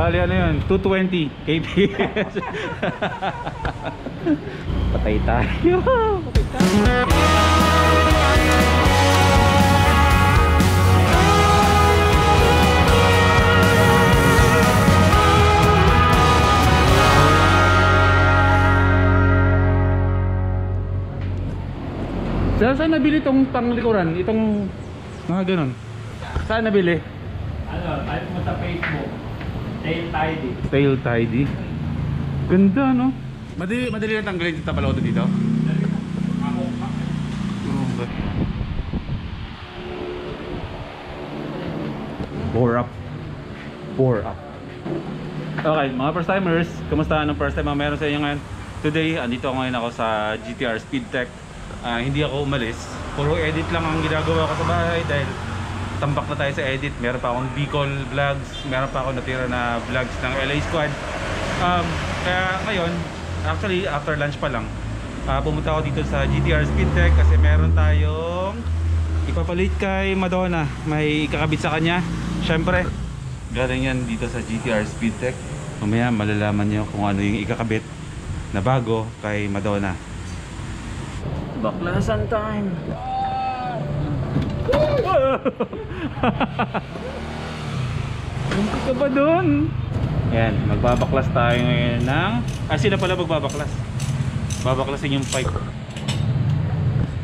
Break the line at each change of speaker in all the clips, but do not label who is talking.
Bali ano yun, 220 kps. Patay tayo. Patay tayo. Saan nabili itong panglikuran? Itong mga ganun? Saan nabili?
Ano, type mo sa Facebook. Tail tidy.
Tail tidy. Ganda no? Madali na tanggalin yung tapaloto dito? Pour up. Pour up. Okay, mga first timers, kumusta? Anong first time ang meron sa inyo ngayon? Today, andito ngayon ako sa GTR Speedtech. Hindi ako umalis. Puro edit lang ang ginagawa ko sa bahay dahil tambak na tayo sa edit. Meron pa akong Bicol vlogs, meron pa akong natira na vlogs ng LA Squad. Kaya ngayon, actually after lunch pa lang, pumunta ako dito sa GTR Speedtech kasi meron tayong ipapalit kay Madonna. May ikakabit sa kanya. Syempre, galing yan dito sa GTR Speedtech. Mamaya malalaman niyo kung ano yung ikakabit na bago kay Madonna. Baklasan time. Munti ka ba dun? Ayan, magbabaklas tayo ngayon ng... sila pala magbabaklas. Babaklasin yung pipe.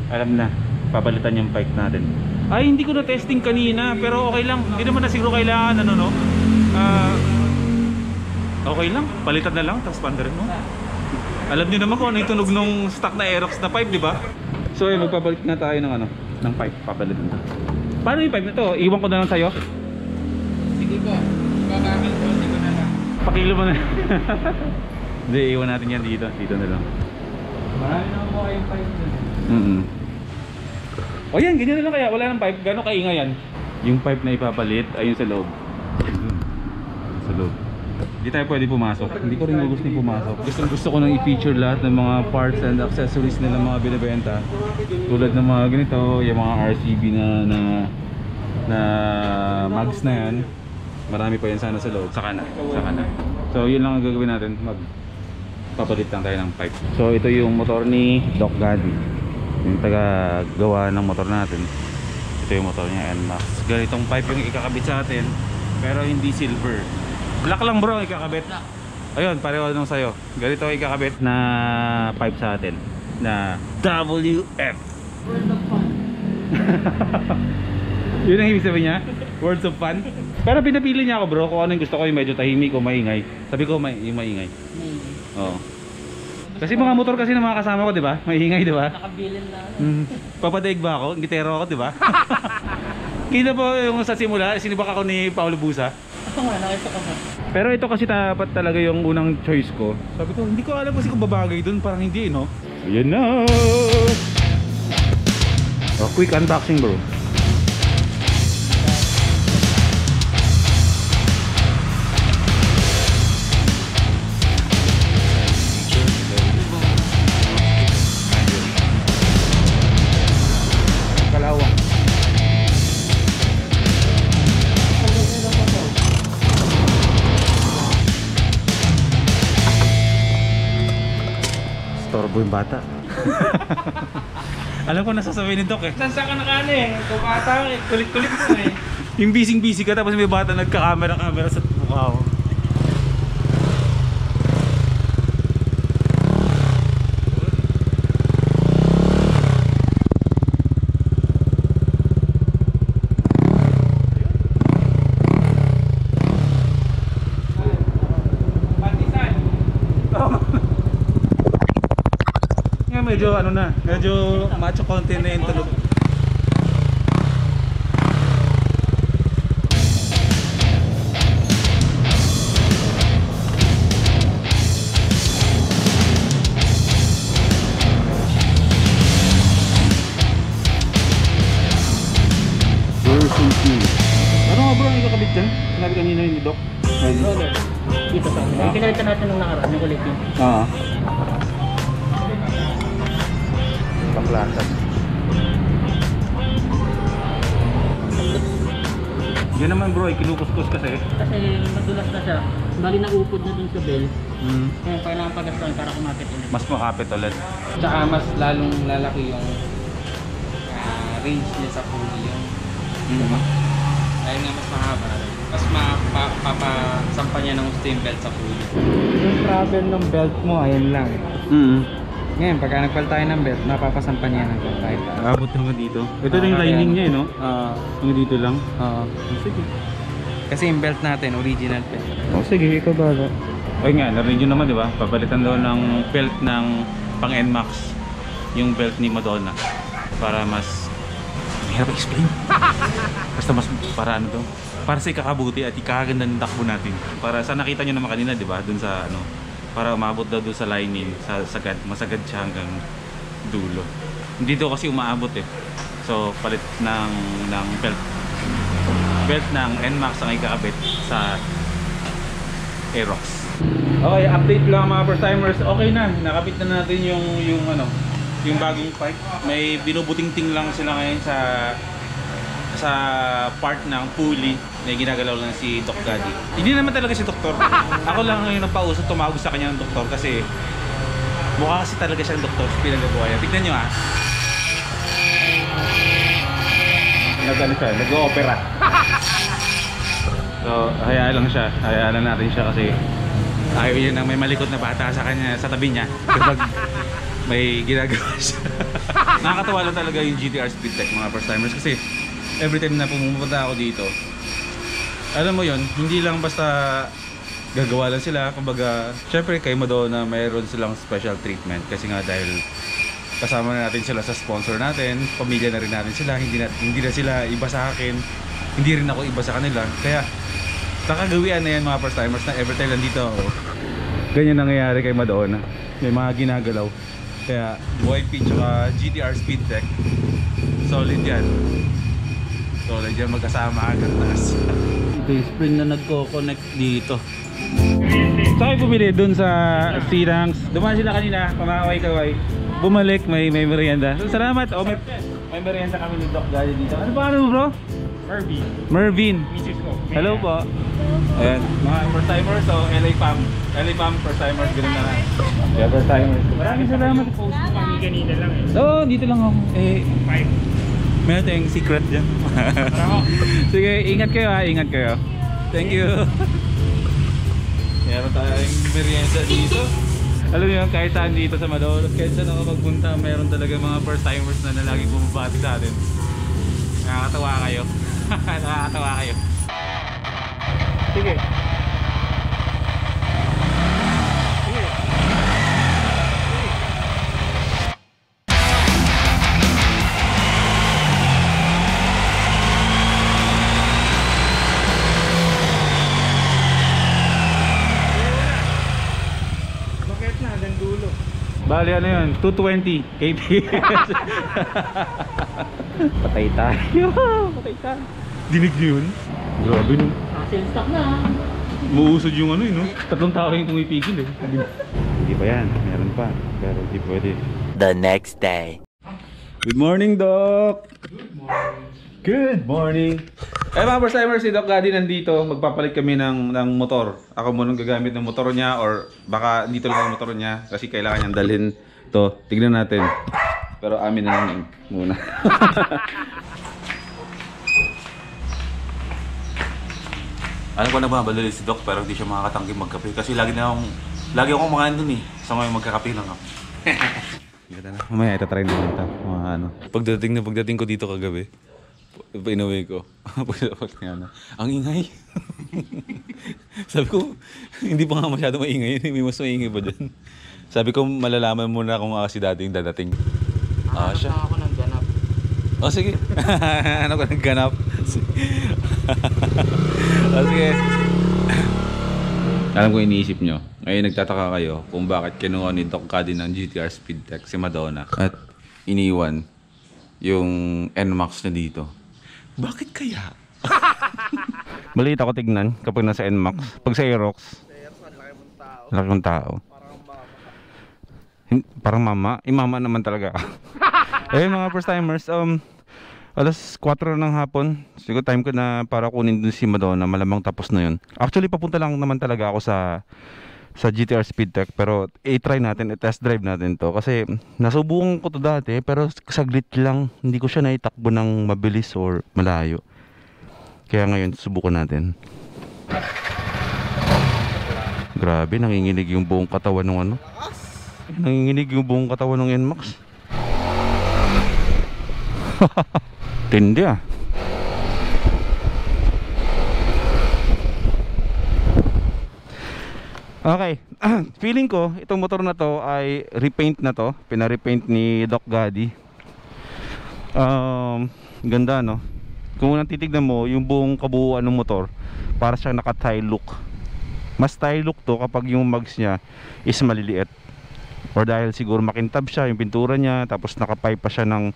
Alam na, papalitan yung pipe natin. Ay, hindi ko na testing kanina, pero okay lang. Hindi naman na siguro kailangan, ano no? Okay lang, palitan na lang, tapos pandarin mo. Alam niyo naman kung ano yung tunog nung stock na Aerox na pipe, di ba? So, magpapalit na tayo ng ano, ng pipe, papalitan na. Paano yung pipe na to? Iwan ko na lang sa'yo?
Sige po. Kakakin ko, hindi ko na lang.
Pakilo mo na. Hindi, iwan natin yan dito. Dito na lang.
Marami naman po kayong pipe dun.
O yan, ganyan na lang kaya. Wala ng pipe. Gano'ng kaingay yan? Yung pipe na ipapalit, ayun sa loob. Sa loob. Hindi tayo pwede pumasok. Hindi ko rin gusto pumasok. Gusto ko nang i-feature lahat ng mga parts and accessories nila mga binibenta. Tulad ng mga ganito, yung mga RCB na mags na yan. Marami pa yan sana sa loob. Saka na. So yun lang ang gagawin natin. Magpapalit lang tayo ng pipe. So ito yung motor ni Doc Gaddy, yung taga gawa ng motor natin. Ito yung motor niya, NMAX. Ganitong pipe yung ikakabit sa atin, pero hindi silver. Black lang bro, ikakabit. Ayun, pareho nung sa'yo. Ganito ikakabit na pipe sa atin na WF.
World of fun.
Yun ang ibig sabihin niya? Words of fun. Pero pinapili niya ako bro kung ano yung gusto ko, yung medyo tahimik o maingay. Sabi ko yung maingay. Oo. Kasi mga motor kasi ng mga kasama ko, di ba? Maingay, di ba?
Nakabilin na.
Papadaig ba ako? Gitero ako, di ba? Kita po yung sa simula, sinibak ako ni Paulo Busa.
Ito nga, nakita ko ba?
Pero ito kasi dapat talaga yung unang choice ko. Sabi ko, hindi ko alam kasi kung babagay dun, parang hindi, no? Ayan na! Quick unboxing bro. Storbo yung bata. Alam ko nasasabihin ni Doc eh.
Saan ka nakano eh? Kung bata, kulit-kulit mo eh.
Yung busy ka tapos may bata nagka-camera sa mukha mo. Medyo ano na, medyo macho konti na yung tulog. Ano nga bro ang ikakabit dyan? Sinabi kanina yung ni Doc.
Roller. Dito sa akin. Pinalitan natin nung nakaraan, yung ulit yun.
Oo. Panglasan. Yan naman bro, kinukuskus kasi.
Kasi madulas na siya. Bali naupod na dun sa bell.
Mm.
Kaya kailangan pagastuhan para kumapit ulit.
Mas makapit ulit.
Tsaka mas lalong lalaki yung range niya sa pulley yung ayun nga mas mahaba. Mas mapapasampa niya ng gusto yung belt sa pulley.
Yung travel ng belt mo, ayun lang. Ngayon, pagka nagpal tayo ng belt, napapasampa niya ng belt kahit taas.
Abot naman dito. Ito na yung lining niya, no? Hanggang dito lang. Sige.
Kasi yung belt natin, original belt.
Sige, ikaw ba? Ay nga, narinig nyo naman, di ba? Papalitan daw ng belt ng pang NMAX yung belt ni Madonna para mas mahirap explain. Basta mas para ano to? Para sa ikakabuti at ikakaganda ng takbo natin. Para sa nakita nyo naman kanina, di ba? Dun sa ano, para umabot daw doon sa lining, sa sagad, masagad siya hanggang dulo. Hindi daw kasi umaabot eh. So palit ng belt ng NMAX ang ikakabit sa Aerox. Okay, update lang mga first timers. Okay na, nakabit na natin yung ano, yung bagong pipe. May binubuting-ting lang sila ngayon sa part ng pulley na ginagalaw lang si Doc Gaddy. Hindi naman talaga si doktor. Ako lang ngayon nagpausap, tumawag sa kanya ng doktor kasi mukha kasi talaga siyang doktor sa pinagagawa niya. Tignan nyo ah. Nag-ano siya, nag-o-opera. So, hayaan lang siya. Hayaan lang natin siya kasi ayaw yun ng may malikot na bata sa kanya, sa tabi niya kapag may ginagawa siya. Nakakatawa lang talaga yung GTR Speed Tech mga first timers kasi every time na pumunta ako dito, alam mo yon, hindi lang basta gagawa lang sila. Kumbaga, syempre kay Madonna mayroon silang special treatment kasi nga dahil kasama na natin sila sa sponsor natin, pamilya na rin natin sila, hindi na sila iba sa akin, hindi rin ako iba sa kanila. Kaya kakagawian na yan mga first timers na every time nandito ako, ganyan nangyayari kay Madonna, may mga ginagalaw. Kaya YP tsaka GTR Speed Tech, solid yan. Solid yan, magkasama hanggang taas. Ito yung spring na nagko-connect dito. Saan kayo bumili? Doon sa Sirangs. Dumaan sila kanina, pamakaway-kaway. Bumalik, may merienda. Salamat. Oh, may merienda kami ni Doc Gaddy dito. Ano pa mo bro? Mervin.
Mrs. ko.
Hello po. Ayan, mga first timers. So, LA Pam first timers. Ganun na lang. Yeah, first timers. Maraming salamat.
Post ko kami kanina lang eh.
Oo, dito lang ako.
5.
Meron tayong secret dyan. Sige, ingat kayo ha, ingat kayo. Thank you. Meron tayong merienda dito. Alam niyo, kahit saan dito sa Malolos, kahit saan ako magpunta, meron talaga mga first timers na lagi bumabati sa atin. Nakakatawa kayo. Nakakatawa kayo. Sige. Bali ano yun? 220 kps. Patay tayo. Patay tayo. Dinig niyo yun? Grabe no.
Sales stock na.
Muusod yung ano yun no? 3 tao yung pumipigil eh. Hindi pa yan. Meron pa. Pero hindi pwede.
The next day.
Good morning, Doc! Good morning! Eh mga first timers, si Doc Gaddy nandito. Magpapalit kami ng motor. Ako muna gagamit ng motor niya or baka dito lang ang motor niya kasi kailangan niyang dalhin to. Tignan natin. Pero amin na lang muna. Alam ko na ba, balali si Doc pero hindi siya makakatanggi magkape kasi lagi akong mga andun eh. Sa ngayon magkakape lang ako. Mamaya itatry naman ito. Pagdating ko dito kagabi, inuwi ko. Ang ingay. Sabi ko, hindi pa nga masyado maingay. May mas maingay pa dyan. Sabi ko, malalaman muna kung kasi dating dadating. Siya.
Ako nang ganap.
Oh, sige. Ano ka nagganap? Oh, sige. Alam ko iniisip nyo. Ngayon nagtataka kayo kung bakit kinuha ni Doc Gaddy ng GTR Speed Tech si Madonna at iniwan yung NMAX na dito. Bakit kaya? Maliit ako tignan kapag nasa NMAX. Pag sa Aerox, laki mong tao. Parang mama. Mama naman talaga. Eh mga first timers, Alas 4 ng hapon. Siguro time ko na para kunin dun si Madonna. Malamang tapos na yun. Actually papunta lang naman talaga ako sa GTR Speed Tech, pero i-try natin, i-test drive natin to kasi nasubukan ko to dati pero saglit lang, hindi ko siya naitakbo ng mabilis or malayo. Kaya ngayon subukan natin. Grabe, nanginginig yung buong katawan ng ano. Nanginginig yung buong katawan ng NMAX. Tindi ah. Okay, feeling ko itong motor na to ay repaint na to. Pina-repaint ni Doc Gaddy. Ganda no. Kung unang titignan mo yung buong kabuuan ng motor, para siyang naka-tie look. Mas tie look to kapag yung mugs niya is maliliit. Or dahil siguro makintab siya yung pintura niya, tapos naka-pipe pa siya ng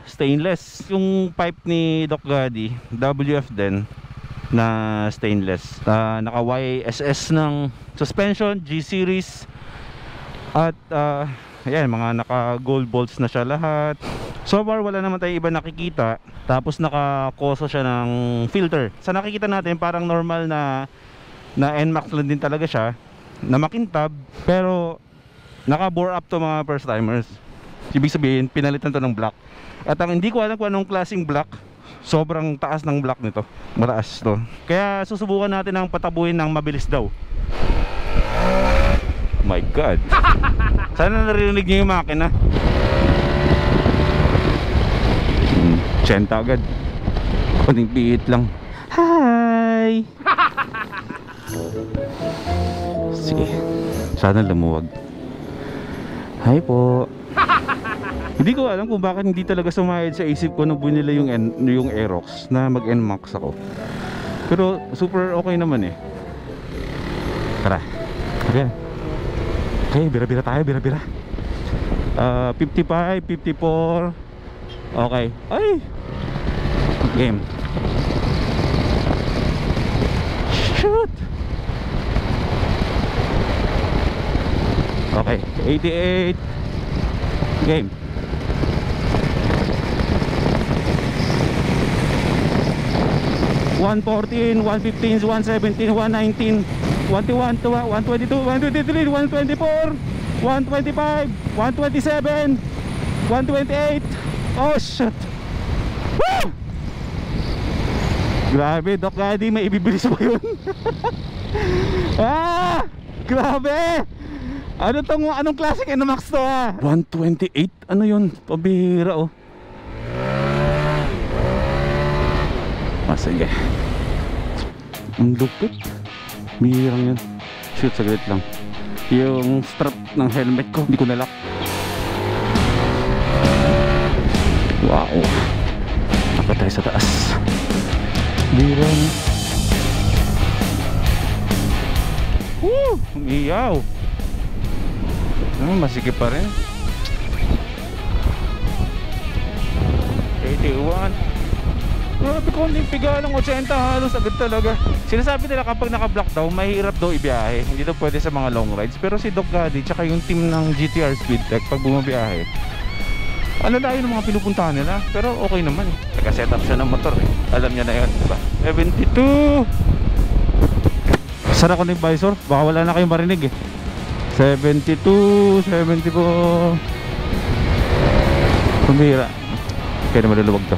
stainless. Yung pipe ni Doc Gaddy, WF din na stainless. Naka YSS ng suspension, G-series. At ayan, mga naka gold bolts na siya lahat. So far wala naman tayong iba nakikita. Tapos naka-koso siya ng filter. Sa nakikita natin parang normal na NMAX lang din talaga siya, na makintab, pero naka-bore up to mga first timers. Ibig sabihin pinalitan to ng black. At ang hindi ko alam kung anong klaseng black, sobrang taas ng black nito. Mataas to. Kaya susubukan natin ang patabuhin ng mabilis daw. My God. Sana narinig niyo yung makina. 80 agad. Kuning piit lang. Hi. Sige. Sana lumuwag. Hi po. Hindi ko alam kung bakit hindi talaga sumayad sa isip ko nung binili yung Aerox na mag NMAX ako. Pero super okay naman eh. Tara. Okay. Okay, bira-bira tayo, bira-bira. 55, 54. Okay. Ay. Game. Shoot. Okay, 88. Game. One 14, 115, 117, 119, 121, 122, 123, 124, 125, 127, 128. Oh shit. Woo! Grabe, Doc Gaddy, may ibibilis pa yun. Ah! Grabe! Anong classic NMAX to ah? 128? Ano yun? Pabihira oh. Sige. Ang lupit. Bihirang yun. Shoot, saglit lang. Yung strap ng helmet ko, hindi ko nalock. Wow. Naka tayo sa taas. Bihirang. Woo! Umiyaw. Masikip pa rin. 81. Grabe, konting piga lang, 80 halos agad talaga. Sinasabi nila kapag naka-block daw, mahirap daw ibiyahe. Hindi daw pwede sa mga long rides. Pero si Doc Gaddy tsaka yung team ng GTR Speed Tech, pag bumabiyahe, ano na yun ang mga pinupuntahan nila. Pero okay naman eh. Naka-setup siya ng motor eh. Alam niya na yun, diba? 72. Sara ko na yung visor, baka wala na kayong marinig eh. 72, 74. Pumira. Kaya naman luluwag to.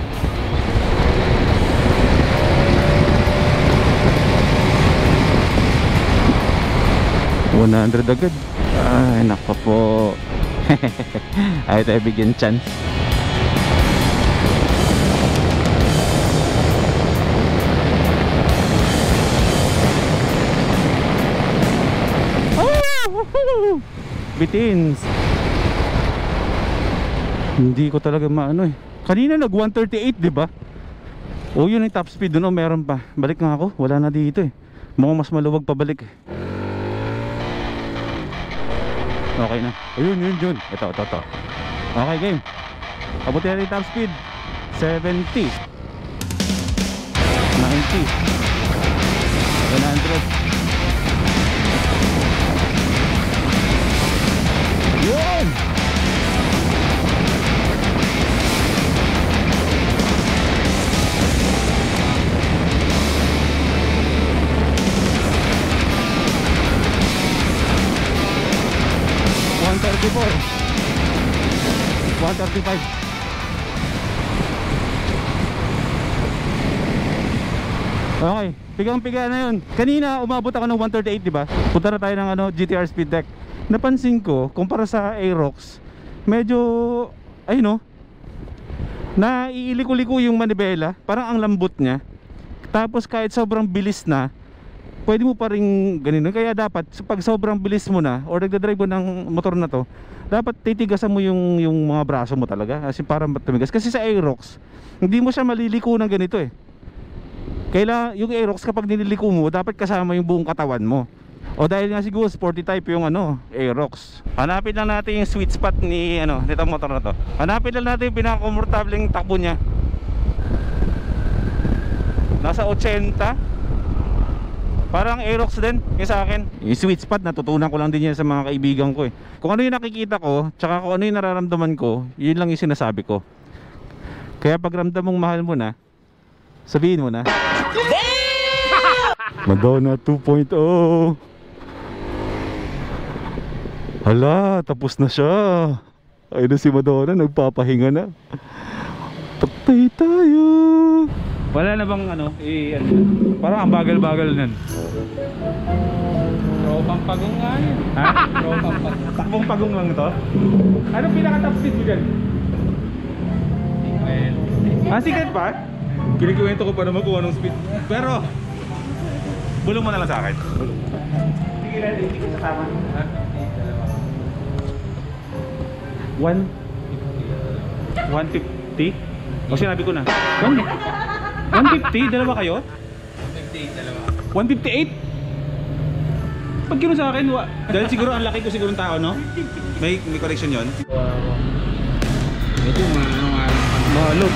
100 agad. Ay, nako po. Ayaw tayo bigyan chance. Bitins. Hindi ko talaga maano eh. Kanina nag 138, di ba? Oh, yun yung top speed doon. Oh, meron pa. Balik nga ako. Wala na dito eh. Mukhang mas maluwag pabalik eh. Okay na. Ayun, yun. Ito. Okay, game. Abuti natin yung top speed. 70. 90. 100. Yun! 135. Okay, pigang-piga na yun. Kanina umabot ako ng 138, di ba? Punta na tayo ng GTR Speed Tech. Napansin ko, kumpara sa Aerox, medyo, ayun naiiliko-liko yung manibela. Parang ang lambot niya. Tapos kahit sobrang bilis na, pwede mo pa rin ganun. Kaya dapat, pag sobrang bilis mo na, or nagdadrive mo ng motor na to, dapat titigasan mo yung mga braso mo talaga. Kasi para tumigas. Kasi sa Aerox, hindi mo siya maliliko ng ganito eh. Kailangan yung Aerox kapag nililiko mo, dapat kasama yung buong katawan mo. O dahil nga siguro sporty type yung Aerox. Hanapin lang natin yung sweet spot nitong motor na to. Hanapin lang natin yung pinaka-komportableng takbo niya. Nasa 80. Parang Aerox din yung sa akin. Yung sweet spot natutunan ko lang din yan sa mga kaibigan ko eh. Kung ano yung nakikita ko, tsaka kung ano yung nararamdaman ko, yun lang yung sinasabi ko. Kaya pag ramdam mong mahal mo na, sabihin mo na. Madonna 2.0. Hala, tapos na siya. Ayun na si Madonna, nagpapahinga na. Patay tayo. Wala na bang parang ang bagal-bagal nun.
Tropang pagong nga yun.
Ha?
Tropang pagong.
Takbong pagong lang to? Anong pinaka-top speed mo dyan? Secret pa? Kinikwento ko pa naman kung anong speed. Pero bulong mo na lang sa akin. Sige na, hindi ko kasama. 150? O sinabi ko na 150? Dalawa kayo?
158 dalawa.
158? Pag kino sa akin, dahil siguro ang laki ko siguro ng tao, no? May correction yon.
Medyo
Malog.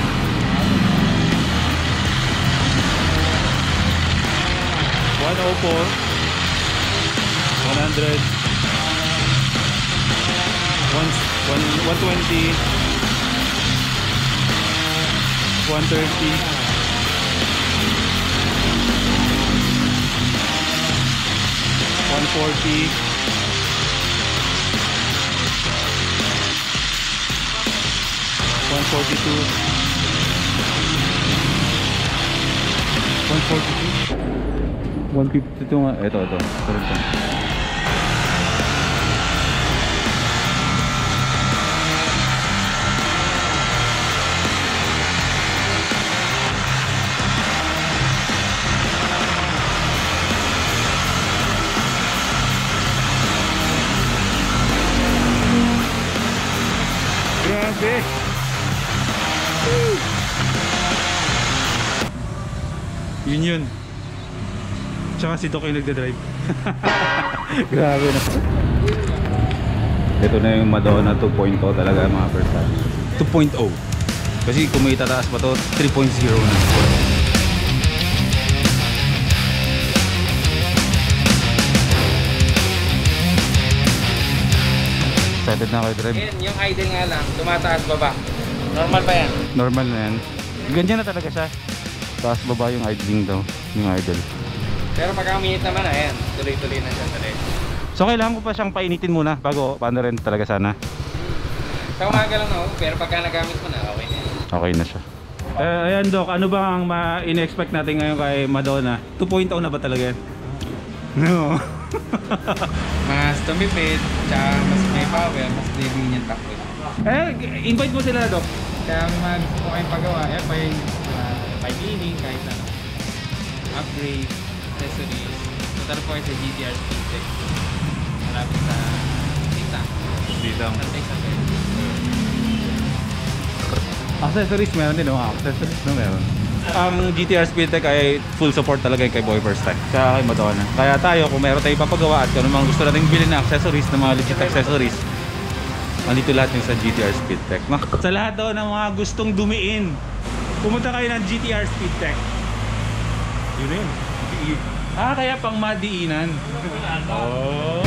152 nga. Ito. Grabe. Yun. Tsaka si Doc yung nagdadrive. Grabe na. Ito na yung Madonna 2.0 talaga mga first time. 2.0. Kasi kung may itataas pa to, 3.0 na. Excited na ako i-drive.
Yan, yung idle nga lang, tumataas baba. Normal pa yan.
Normal na yan. Ganyan na talaga siya. Taas baba yung idling daw. Yung idle.
Pero pagka minute naman, ayan, tuloy-tuloy na siya tuloy.
So kailangan ko pa siyang painitin muna bago paano rin talaga sana.
Sa umaga lang ako, pero pagka nagamit mo na, okay na yan.
Okay na siya. Ayan Doc, ano ba ang in-expect natin ngayon kay Madonna? 2.0 na ba talaga yan? No.
Mas tumipid, tsaka mas may power, mas living yung takbo.
Invite mo sila Doc.
Kaya kung kayong pagawa, may cleaning, kahit ano.
Upgrade, accessories. Total po sa GTR Speed Tech. Malapit sa Tita.
Dito.
Sa Texas.
Accessories meron din, no? Accessories na meron. Ang GTR Speed Tech ay full support talaga kay Boy First Time. Kaya kay Madonna. Kaya tayo, kung meron tayong papagawa at kung ano gusto natin bilhin na accessories, na mga legit accessories, andito lahat yung sa GTR Speed Tech. Sa lahat daw ng mga gustong dumiin, pumunta kayo ng GTR Speed Tech. Yun yun. Kaya pang madiinan. Oh.